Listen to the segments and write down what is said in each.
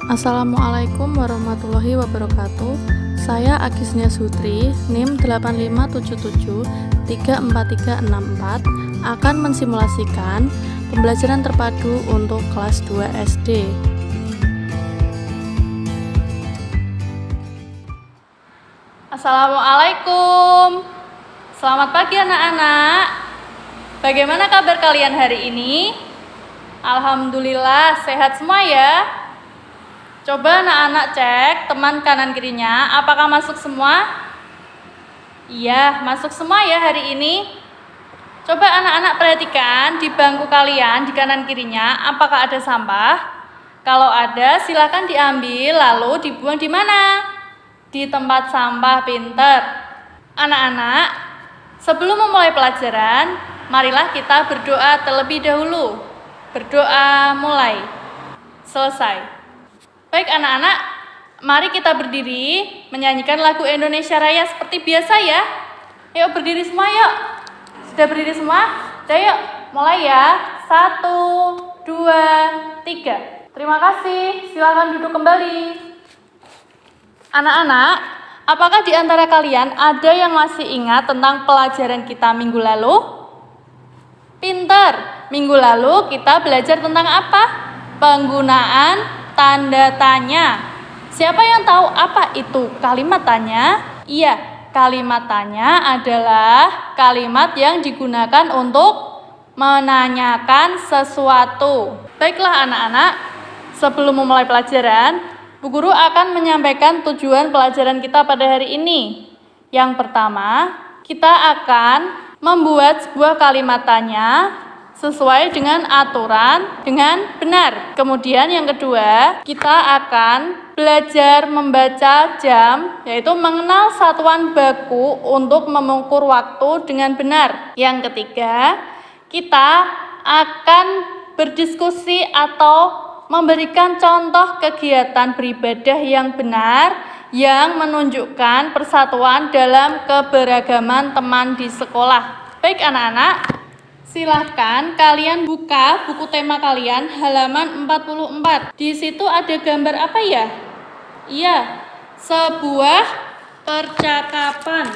Assalamualaikum warahmatullahi wabarakatuh. Saya Agisnia Sutri, NIM 85773434 akan mensimulasikan pembelajaran terpadu untuk kelas 2 SD. Assalamualaikum. Selamat pagi anak-anak. Bagaimana kabar kalian hari ini? Alhamdulillah sehat semua ya. Coba anak-anak cek teman kanan kirinya, apakah masuk semua? Iya, masuk semua ya hari ini. Coba anak-anak perhatikan di bangku kalian di kanan kirinya, apakah ada sampah? Kalau ada, silakan diambil lalu dibuang di mana? Di tempat sampah, pinter. Anak-anak, sebelum memulai pelajaran, marilah kita berdoa terlebih dahulu. Berdoa mulai. Selesai. Baik anak-anak, mari kita berdiri menyanyikan lagu Indonesia Raya seperti biasa ya. Yuk berdiri semua yuk. Sudah berdiri semua? Udah yuk, mulai ya. 1, 2, 3. Terima kasih, silakan duduk kembali. Anak-anak, apakah di antara kalian ada yang masih ingat tentang pelajaran kita minggu lalu? Pinter, minggu lalu kita belajar tentang apa? Penggunaan tanda tanya. Siapa yang tahu apa itu kalimat tanya? Iya, kalimat tanya adalah kalimat yang digunakan untuk menanyakan sesuatu. Baiklah anak-anak, sebelum memulai pelajaran, Bu Guru akan menyampaikan tujuan pelajaran kita pada hari ini. Yang pertama, kita akan membuat sebuah kalimat tanya sesuai dengan aturan dengan benar. Kemudian yang kedua, kita akan belajar membaca jam, yaitu mengenal satuan baku untuk mengukur waktu dengan benar. Yang ketiga, kita akan berdiskusi atau memberikan contoh kegiatan beribadah yang benar yang menunjukkan persatuan dalam keberagaman teman di sekolah. Baik anak-anak, silahkan kalian buka buku tema kalian halaman 44. Di situ ada gambar apa ya? Iya, sebuah percakapan.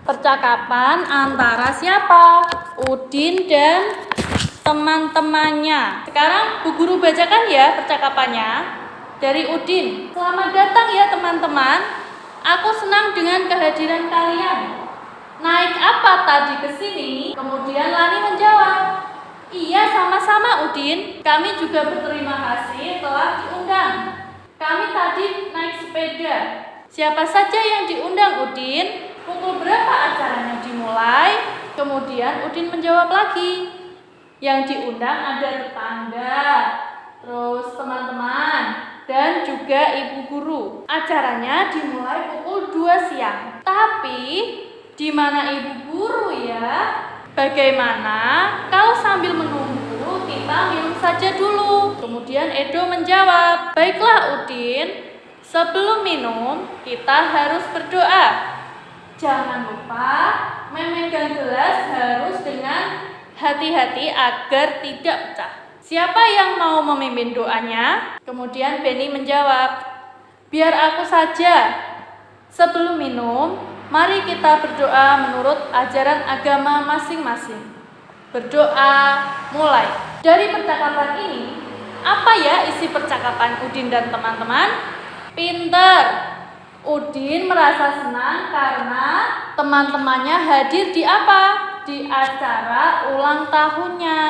Percakapan antara siapa? Udin dan teman-temannya. Sekarang Bu Guru bacakan ya percakapannya dari Udin. Selamat datang ya teman-teman. Aku senang dengan kehadiran kalian. Naik apa tadi ke sini? Kemudian Lani menjawab, iya sama-sama Udin. Kami juga berterima kasih telah diundang. Kami tadi naik sepeda. Siapa saja yang diundang Udin? Pukul berapa acaranya dimulai? Kemudian Udin menjawab lagi, yang diundang ada tetangga, terus teman-teman, dan juga ibu guru. Acaranya dimulai pukul 2 siang. Tapi di mana ibu guru ya? Bagaimana kalau sambil menunggu kita minum saja dulu? Kemudian Edo menjawab, baiklah Udin, sebelum minum kita harus berdoa. Jangan lupa memegang gelas harus dengan hati-hati agar tidak pecah. Siapa yang mau memimpin doanya? Kemudian Beni menjawab, biar aku saja. Sebelum minum, mari kita berdoa menurut ajaran agama masing-masing. Berdoa mulai. Dari percakapan ini, apa ya isi percakapan Udin dan teman-teman? Pinter. Udin merasa senang karena teman-temannya hadir di apa? Di acara ulang tahunnya.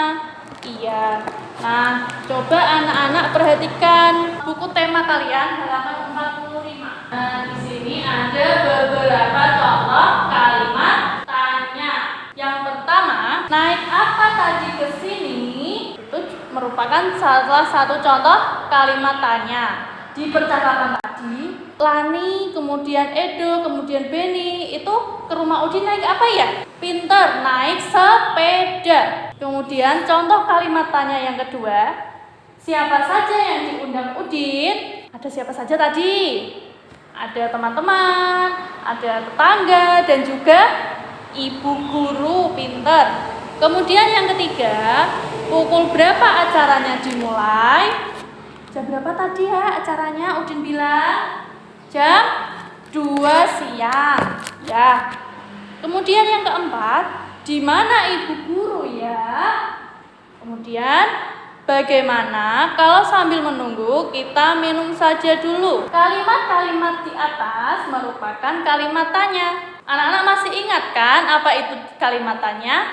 Iya. Nah, coba anak-anak perhatikan buku tema kalian halaman 45. Nah, di sini ada beberapa contoh kalimat tanya. Yang pertama, naik apa tadi ke sini? Itu merupakan salah satu contoh kalimat tanya. Di percakapan tadi, Lani, kemudian Edo, kemudian Beni itu ke rumah Udin naik apa ya? Pinter, naik sepeda. Kemudian contoh kalimat tanya yang kedua, siapa saja yang diundang Udin? Ada siapa saja tadi? Ada teman-teman, ada tetangga, dan juga ibu guru. Pinter. Kemudian yang ketiga, pukul berapa acaranya dimulai? Jam berapa tadi ya acaranya? Udin bilang jam 2 siang. Ya. Kemudian yang keempat, di mana ibu guru ya? Kemudian bagaimana kalau sambil menunggu kita minum saja dulu? Kalimat-kalimat di atas merupakan kalimat tanya. Anak-anak masih ingat kan apa itu kalimat tanya?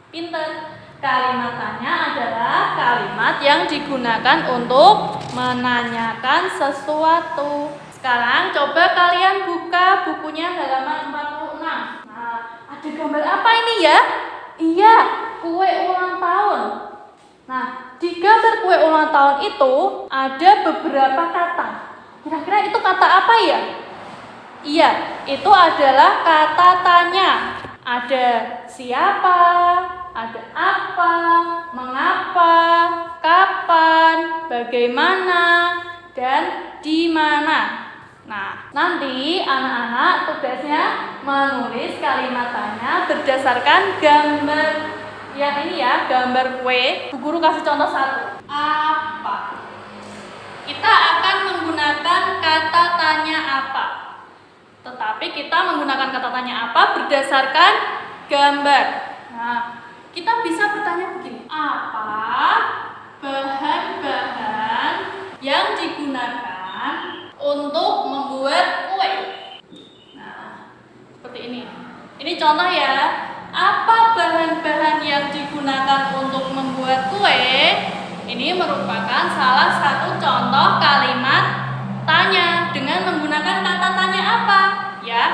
Pinter. Kalimat tanya adalah kalimat yang digunakan untuk menanyakan sesuatu. Sekarang coba kalian buka bukunya halaman 46. Nah, ada gambar apa ini ya? Iya, kue ulang tahun. Nah, di gambar kue ulang tahun itu ada beberapa kata. Kira-kira itu kata apa ya? Iya, itu adalah kata tanya. Ada siapa, ada apa, mengapa, kapan, bagaimana, dan di mana. Nah, nanti anak-anak tugasnya menulis kalimat tanya berdasarkan gambar yang ini ya, gambar kue. Bu guru kasih contoh satu. Apa? Kita akan menggunakan kata tanya apa. Tetapi kita menggunakan kata tanya apa berdasarkan gambar. Nah, kita bisa bertanya begini. Apa bahan-bahan yang digunakan untuk membuat kue? Nah, seperti ini. Ini contoh ya. Apa bahan-bahan yang digunakan untuk membuat kue? Ini merupakan salah satu contoh kalimat tanya dengan menggunakan kata tanya apa, ya.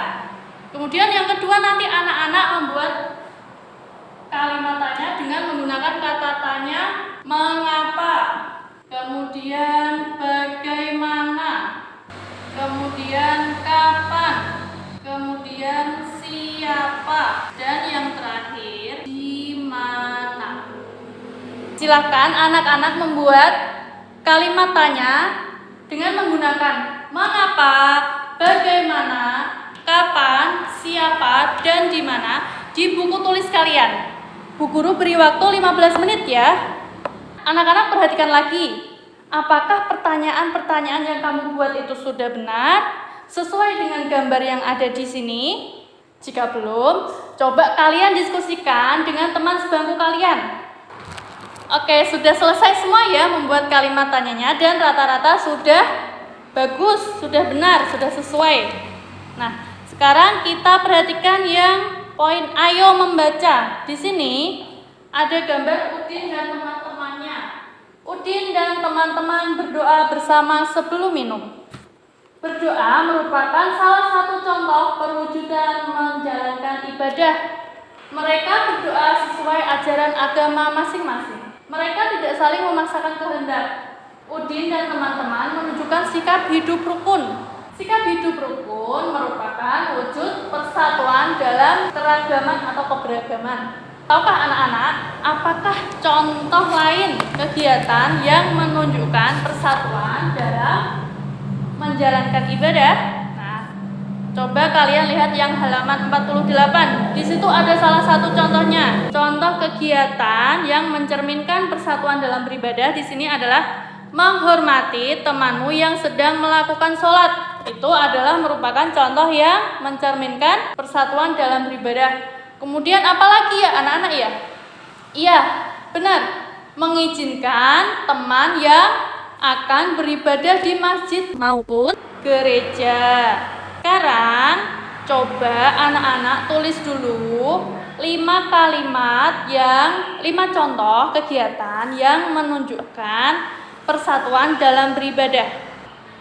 Kemudian yang kedua nanti anak-anak membuat kalimat tanya dengan menggunakan kata tanya mengapa, kemudian bagaimana, kemudian kapan, kemudian siapa, dan yang terakhir di mana. Silakan anak-anak membuat kalimat tanya dengan menggunakan mengapa, bagaimana, kapan, siapa, dan di mana di buku tulis kalian. Bu guru beri waktu 15 menit ya. Anak-anak perhatikan lagi. Apakah pertanyaan-pertanyaan yang kamu buat itu sudah benar? Sesuai dengan gambar yang ada di sini? Jika belum, coba kalian diskusikan dengan teman sebangku kalian. Oke, sudah selesai semua ya membuat kalimat tanyanya dan rata-rata sudah bagus, sudah benar, sudah sesuai. Nah, sekarang kita perhatikan yang poin ayo membaca. Di sini ada gambar Udin dan teman-temannya. Udin dan teman-teman berdoa bersama sebelum minum. Berdoa merupakan salah satu contoh perwujudan menjalankan ibadah. Mereka berdoa sesuai ajaran agama masing-masing. Mereka tidak saling memaksakan kehendak. Udin dan teman-teman menunjukkan sikap hidup rukun. Sikap hidup rukun merupakan wujud persatuan dalam keragaman atau keberagaman. Tahukah anak-anak, apakah contoh lain kegiatan yang menunjukkan persatuan dalam menjalankan ibadah? Coba kalian lihat yang halaman 48. Di situ ada salah satu contohnya. Contoh kegiatan yang mencerminkan persatuan dalam beribadah di sini adalah menghormati temanmu yang sedang melakukan sholat. Itu adalah merupakan contoh yang mencerminkan persatuan dalam beribadah. Kemudian apa lagi ya anak-anak ya? Iya, benar. Mengizinkan teman yang akan beribadah di masjid maupun gereja. Sekarang coba anak-anak tulis dulu 5 contoh kegiatan yang menunjukkan persatuan dalam beribadah.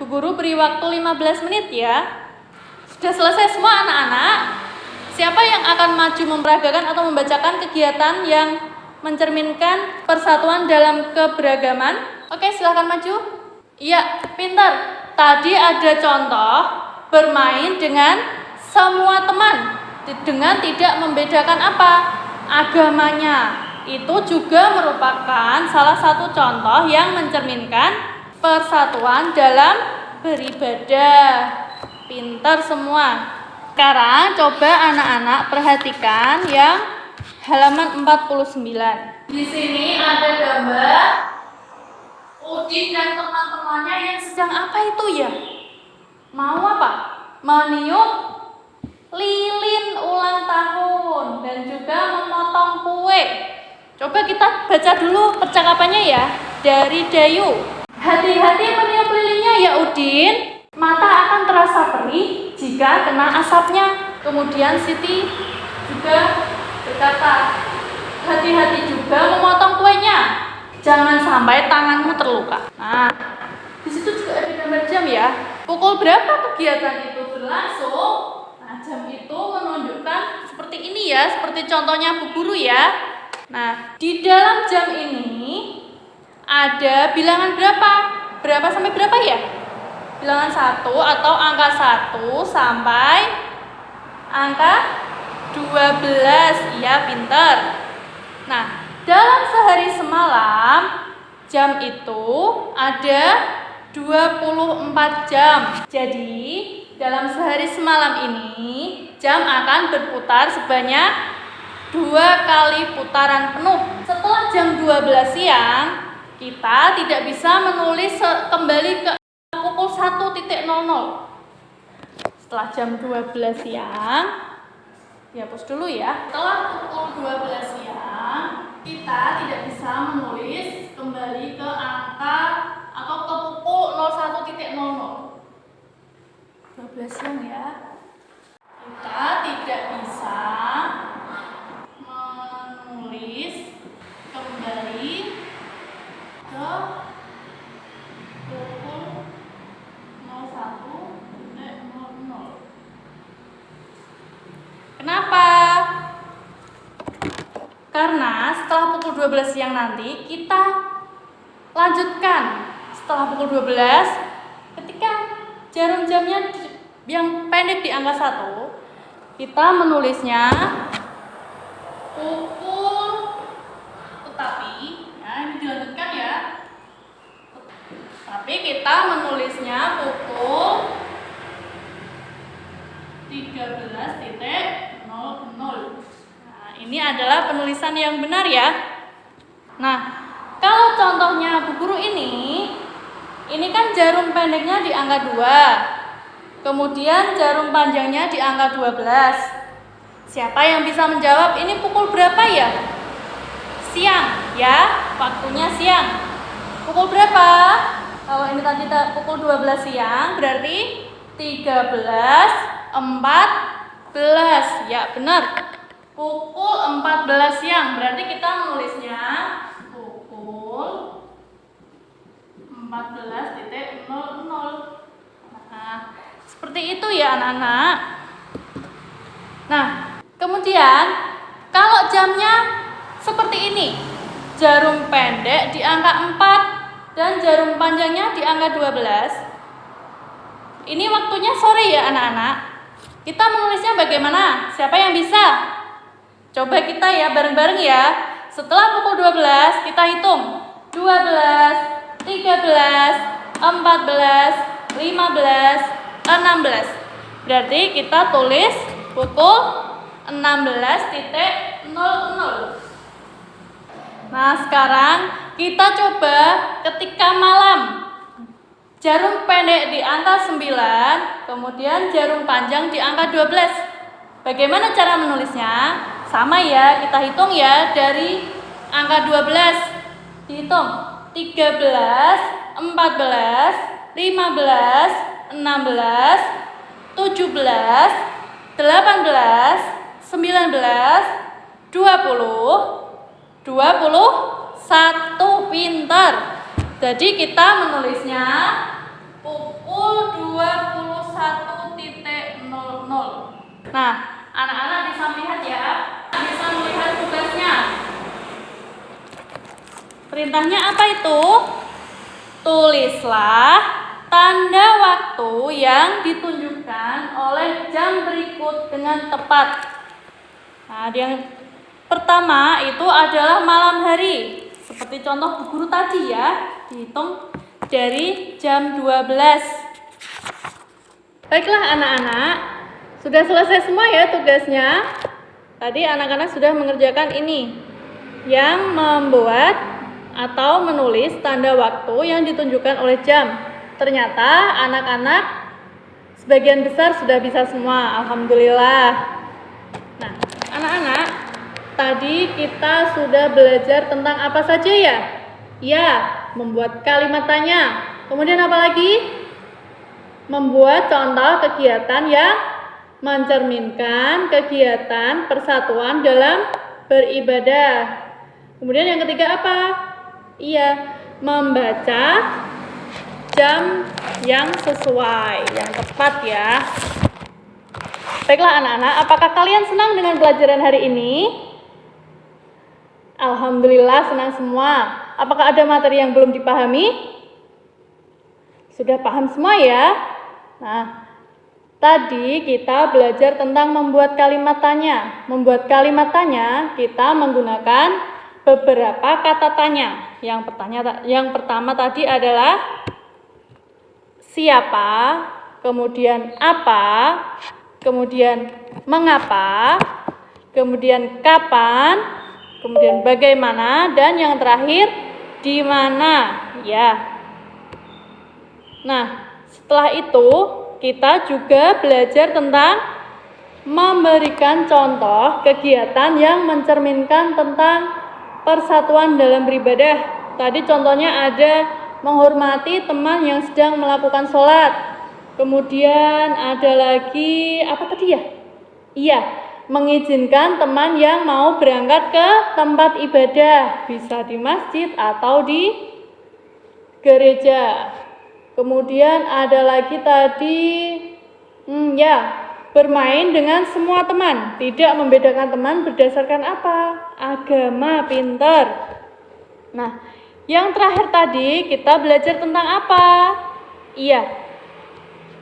Bu guru beri waktu 15 menit ya. Sudah selesai semua anak-anak? Siapa yang akan maju memperagakan atau membacakan kegiatan yang mencerminkan persatuan dalam keberagaman? Oke, silakan maju. Iya, pintar. Tadi ada contoh bermain dengan semua teman dengan tidak membedakan apa? Agamanya. Itu juga merupakan salah satu contoh yang mencerminkan persatuan dalam beribadah. Pintar semua. Sekarang coba anak-anak perhatikan yang halaman 49. Di sini ada gambar Udin dan teman-temannya yang sedang apa itu ya? Mau apa? Meniup lilin ulang tahun dan juga memotong kue. Coba kita baca dulu percakapannya ya dari Dayu. Hati-hati meniup lilinnya ya Udin. Mata akan terasa perih jika kena asapnya. Kemudian Siti juga berkata, hati-hati juga memotong kuenya. Jangan sampai tanganmu terluka. Nah, di situ juga ada gambar jam ya. Pukul berapa kegiatan itu berlangsung? Nah, jam itu menunjukkan seperti ini ya, seperti contohnya Bu Guru ya. Nah, di dalam jam ini ada bilangan berapa? Berapa sampai berapa ya? Bilangan 1 atau angka 1 sampai angka 12. Iya, pinter. Nah, dalam sehari semalam jam itu ada 24 jam. Jadi, dalam sehari semalam ini jam akan berputar sebanyak 2 kali putaran penuh. Setelah jam 12 siang, kita tidak bisa menulis kembali ke pukul 1.00. Setelah jam 12 siang, dihapus dulu ya. Setelah pukul 12 siang, kita tidak bisa menulis kembali ke angka atau ke pukul 01.00. 12 siang ya. Kita tidak bisa menulis kembali ke pukul 01.00. Kenapa? Karena setelah pukul 12 siang nanti kita lanjutkan. Setelah pukul 12, ketika jarum jamnya yang pendek di angka 1, kita menulisnya pukul, tetapi ya ini dilanjutkan ya. Tapi kita menulisnya pukul 13.00. Nah, ini adalah penulisan yang benar ya. Nah, kalau contohnya Bu Guru ini kan jarum pendeknya di angka 2. Kemudian jarum panjangnya di angka 12. Siapa yang bisa menjawab ini pukul berapa ya? Siang ya, waktunya siang. Pukul berapa? Kalau ini tadi pukul 12 siang berarti 13.14. Ya benar, pukul 14 siang. Berarti kita menulisnya pukul 14.00. Nah, seperti itu ya anak-anak. Nah, kemudian kalau jamnya seperti ini, jarum pendek di angka 4 dan jarum panjangnya di angka 12. Ini waktunya sore ya anak-anak. Kita menulisnya bagaimana? Siapa yang bisa? Coba kita ya bareng-bareng ya. Setelah pukul 12 kita hitung 12, 13, 14, 15, 16. Berarti kita tulis pukul 16.00. Nah, sekarang kita coba ketika malam. Jarum pendek di angka 9, kemudian jarum panjang di angka 12. Bagaimana cara menulisnya? Sama ya, kita hitung ya dari angka 12. Dihitung 13, 14, 15, 16, 17, 18, 19, 20, 21. Pintar. Jadi kita menulisnya pukul 21.00. Nah, anak-anak bisa melihat ya, bisa melihat tugasnya. Perintahnya apa itu? Tulislah tanda waktu yang ditunjukkan oleh jam berikut dengan tepat. Nah, yang pertama itu adalah malam hari. Seperti contoh Bu Guru tadi ya, dihitung dari jam 12. Baiklah anak-anak, sudah selesai semua ya tugasnya. Tadi anak-anak sudah mengerjakan ini, yang membuat atau menulis tanda waktu yang ditunjukkan oleh jam. Ternyata anak-anak sebagian besar sudah bisa semua, alhamdulillah. Nah, anak-anak, tadi kita sudah belajar tentang apa saja ya? Ya, membuat kalimat tanya. Kemudian apa lagi? Membuat contoh kegiatan yang mencerminkan kegiatan persatuan dalam beribadah. Kemudian yang ketiga apa? Iya, membaca jam yang sesuai, yang tepat ya. Baiklah anak-anak, apakah kalian senang dengan pelajaran hari ini? Alhamdulillah senang semua. Apakah ada materi yang belum dipahami? Sudah paham semua ya? Nah, tadi kita belajar tentang membuat kalimat tanya. Membuat kalimat tanya, kita menggunakan beberapa kata tanya. Yang pertama tadi adalah siapa, kemudian apa, kemudian mengapa, kemudian kapan, kemudian bagaimana, dan yang terakhir di mana, ya. Nah, setelah itu kita juga belajar tentang memberikan contoh kegiatan yang mencerminkan tentang persatuan dalam beribadah. Tadi contohnya ada menghormati teman yang sedang melakukan sholat. Kemudian ada lagi apa tadi ya? Iya, mengizinkan teman yang mau berangkat ke tempat ibadah, bisa di masjid atau di gereja. Kemudian ada lagi tadi bermain dengan semua teman, tidak membedakan teman berdasarkan apa? Agama, pintar. Nah, yang terakhir tadi kita belajar tentang apa? Iya,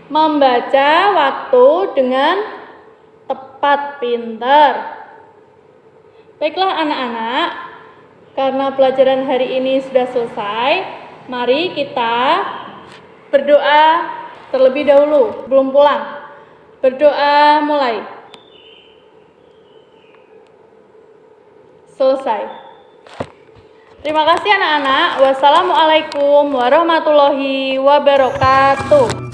membaca waktu dengan tepat, pintar. Baiklah anak-anak, karena pelajaran hari ini sudah selesai, mari kita berdoa terlebih dahulu, belum pulang. Berdoa mulai. Selesai. Terima kasih anak-anak. Wassalamualaikum warahmatullahi wabarakatuh.